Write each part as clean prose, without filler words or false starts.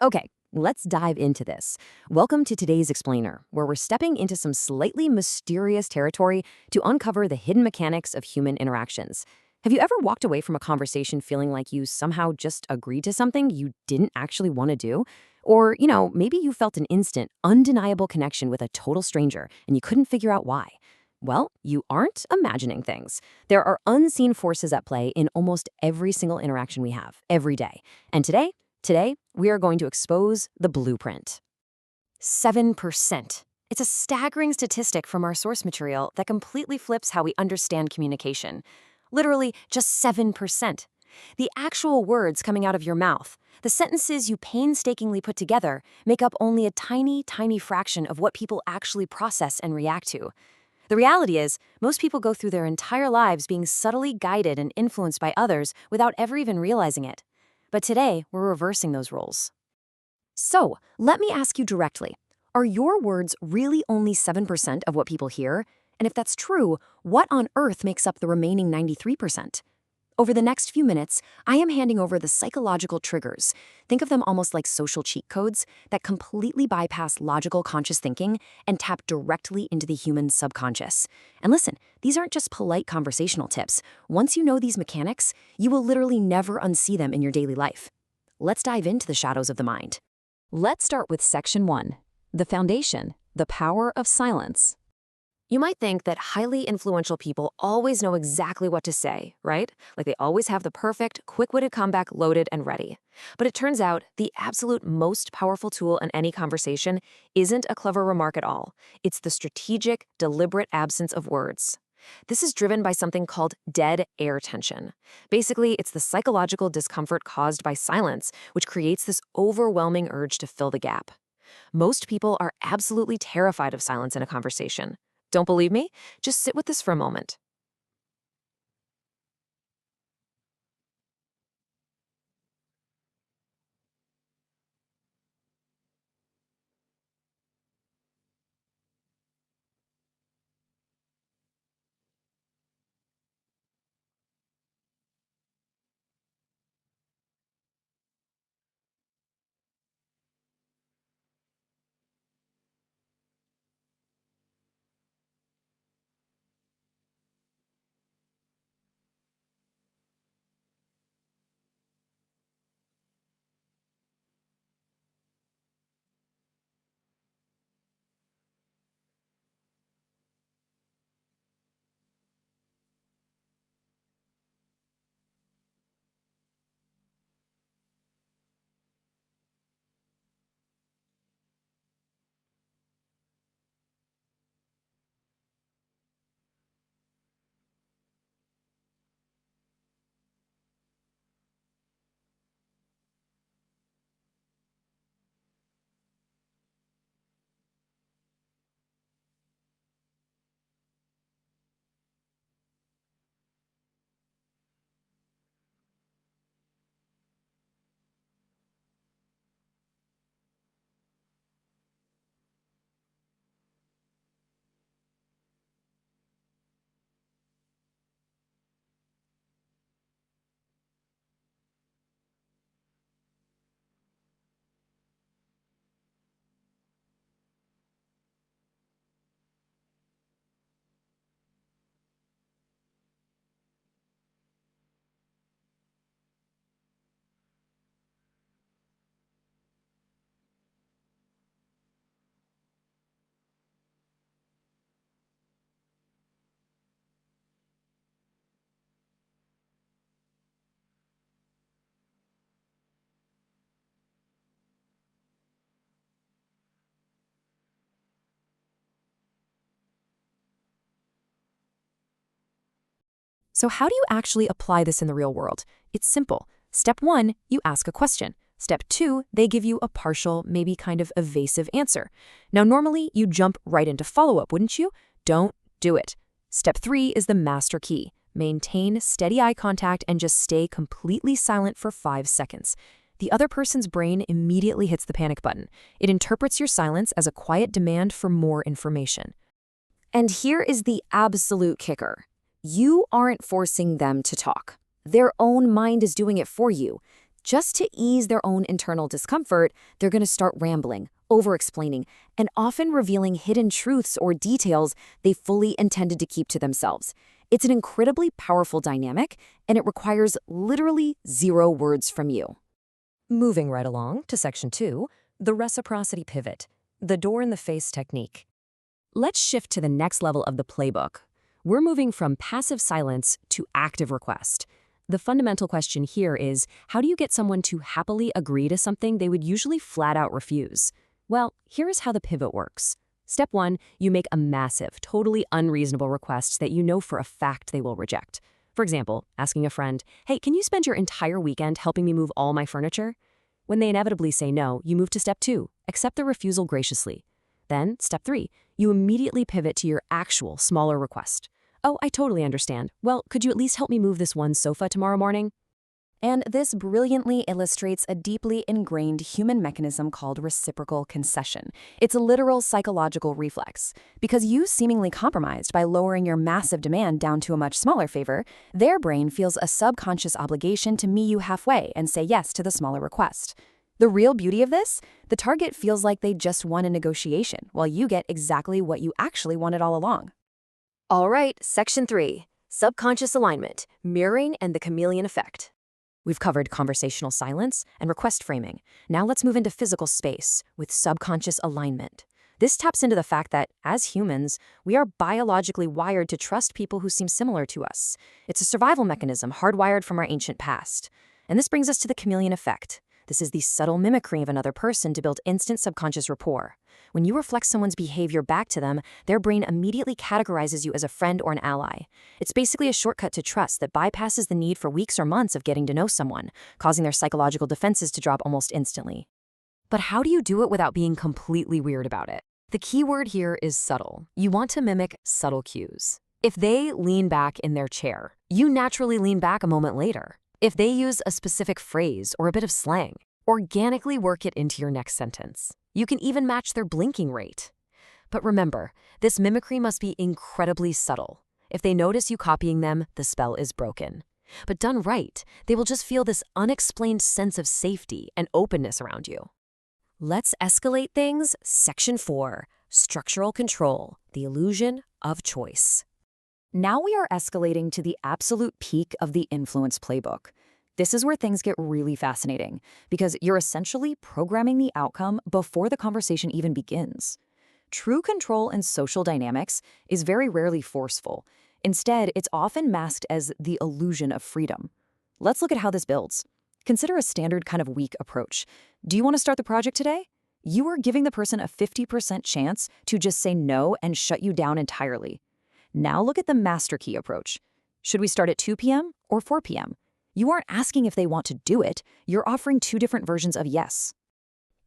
Okay, let's dive into this. Welcome to today's Explainer, where we're stepping into some slightly mysterious territory to uncover the hidden mechanics of human interactions. Have you ever walked away from a conversation feeling like you somehow just agreed to something you didn't actually want to do? Or, maybe you felt an instant, undeniable connection with a total stranger and you couldn't figure out why. Well, you aren't imagining things. There are unseen forces at play in almost every single interaction we have, every day. And today, we are going to expose the blueprint. 7%. It's a staggering statistic from our source material that completely flips how we understand communication. Literally, just 7%. The actual words coming out of your mouth, the sentences you painstakingly put together, make up only a tiny, tiny fraction of what people actually process and react to. The reality is, most people go through their entire lives being subtly guided and influenced by others without ever even realizing it. But today, we're reversing those roles. So, let me ask you directly, are your words really only 7% of what people hear? And if that's true, what on earth makes up the remaining 93%? Over the next few minutes, I am handing over the psychological triggers. Think of them almost like social cheat codes that completely bypass logical conscious thinking and tap directly into the human subconscious. And listen, these aren't just polite conversational tips. Once you know these mechanics, you will literally never unsee them in your daily life. Let's dive into the shadows of the mind. Let's start with Section 1, the foundation, the power of silence. You might think that highly influential people always know exactly what to say, right? Like they always have the perfect, quick-witted comeback loaded and ready. But it turns out the absolute most powerful tool in any conversation isn't a clever remark at all. It's the strategic, deliberate absence of words. This is driven by something called dead air tension. Basically, it's the psychological discomfort caused by silence, which creates this overwhelming urge to fill the gap. Most people are absolutely terrified of silence in a conversation. Don't believe me? Just sit with this for a moment. So how do you actually apply this in the real world? It's simple. Step 1, you ask a question. Step 2, they give you a partial, maybe kind of evasive answer. Now, normally, you jump right into follow-up, wouldn't you? Don't do it. Step 3 is the master key. Maintain steady eye contact and just stay completely silent for 5 seconds. The other person's brain immediately hits the panic button. It interprets your silence as a quiet demand for more information. And here is the absolute kicker. You aren't forcing them to talk. Their own mind is doing it for you. Just to ease their own internal discomfort, they're going to start rambling, over-explaining, and often revealing hidden truths or details they fully intended to keep to themselves. It's an incredibly powerful dynamic, and it requires literally 0 words from you. Moving right along to Section 2, the reciprocity pivot, the door-in-the-face technique. Let's shift to the next level of the playbook. We're moving from passive silence to active request. The fundamental question here is, how do you get someone to happily agree to something they would usually flat out refuse? Well, here is how the pivot works. Step 1, you make a massive, totally unreasonable request that you know for a fact they will reject. For example, asking a friend, "Hey, can you spend your entire weekend helping me move all my furniture?" When they inevitably say no, you move to step 2, accept the refusal graciously. Then, step 3, you immediately pivot to your actual, smaller request. "Oh, I totally understand. Well, could you at least help me move this one sofa tomorrow morning?" And this brilliantly illustrates a deeply ingrained human mechanism called reciprocal concession. It's a literal psychological reflex. Because you seemingly compromised by lowering your massive demand down to a much smaller favor, their brain feels a subconscious obligation to meet you halfway and say yes to the smaller request. The real beauty of this? The target feels like they just won a negotiation, while you get exactly what you actually wanted all along. All right, Section 3, subconscious alignment, mirroring and the chameleon effect. We've covered conversational silence and request framing. Now let's move into physical space with subconscious alignment. This taps into the fact that, as humans, we are biologically wired to trust people who seem similar to us. It's a survival mechanism hardwired from our ancient past. And this brings us to the chameleon effect. This is the subtle mimicry of another person to build instant subconscious rapport. When you reflect someone's behavior back to them, their brain immediately categorizes you as a friend or an ally. It's basically a shortcut to trust that bypasses the need for weeks or months of getting to know someone, causing their psychological defenses to drop almost instantly. But how do you do it without being completely weird about it? The key word here is subtle. You want to mimic subtle cues. If they lean back in their chair, you naturally lean back a moment later. If they use a specific phrase or a bit of slang, organically work it into your next sentence. You can even match their blinking rate. But remember, this mimicry must be incredibly subtle. If they notice you copying them, the spell is broken. But done right, they will just feel this unexplained sense of safety and openness around you. Let's escalate things. Section 4, structural control, the illusion of choice. Now we are escalating to the absolute peak of the influence playbook. This is where things get really fascinating, because you're essentially programming the outcome before the conversation even begins. True control in social dynamics is very rarely forceful. Instead, it's often masked as the illusion of freedom. Let's look at how this builds. Consider a standard kind of weak approach. Do you want to start the project today? You are giving the person a 50% chance to just say no and shut you down entirely. Now look at the master key approach. Should we start at 2 p.m. or 4 p.m.? You aren't asking if they want to do it, you're offering 2 different versions of yes.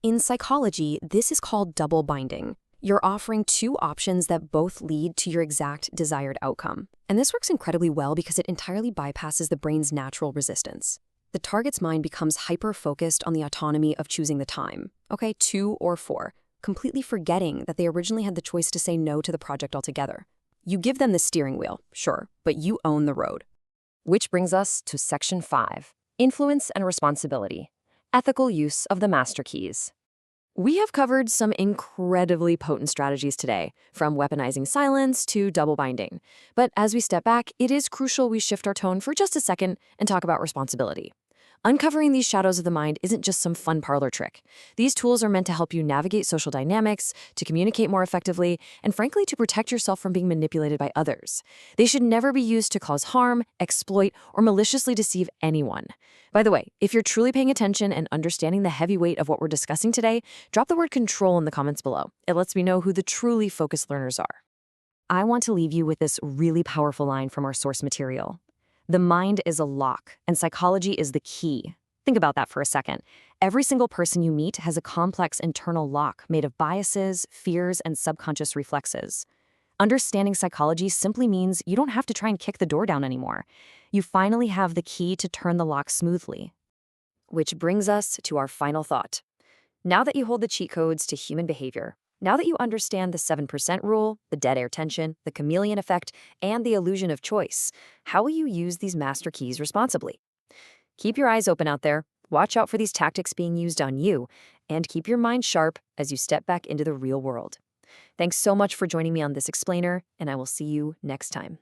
In psychology, this is called double binding. You're offering 2 options that both lead to your exact desired outcome. And this works incredibly well because it entirely bypasses the brain's natural resistance. The target's mind becomes hyper-focused on the autonomy of choosing the time. Okay, 2 or 4, completely forgetting that they originally had the choice to say no to the project altogether. You give them the steering wheel, sure, but you own the road. Which brings us to Section 5, influence and responsibility, ethical use of the master keys. We have covered some incredibly potent strategies today, from weaponizing silence to double binding. But as we step back, it is crucial we shift our tone for just a second and talk about responsibility. Uncovering these shadows of the mind isn't just some fun parlor trick. These tools are meant to help you navigate social dynamics, to communicate more effectively, and frankly, to protect yourself from being manipulated by others. They should never be used to cause harm, exploit, or maliciously deceive anyone. By the way, if you're truly paying attention and understanding the heavy weight of what we're discussing today, drop the word control in the comments below. It lets me know who the truly focused learners are. I want to leave you with this really powerful line from our source material. The mind is a lock, and psychology is the key. Think about that for a second. Every single person you meet has a complex internal lock made of biases, fears, and subconscious reflexes. Understanding psychology simply means you don't have to try and kick the door down anymore. You finally have the key to turn the lock smoothly. Which brings us to our final thought. Now that you hold the cheat codes to human behavior, now that you understand the 7% rule, the dead air tension, the chameleon effect, and the illusion of choice, how will you use these master keys responsibly? Keep your eyes open out there. watch out for these tactics being used on you, and keep your mind sharp as you step back into the real world. Thanks so much for joining me on this explainer, and I will see you next time.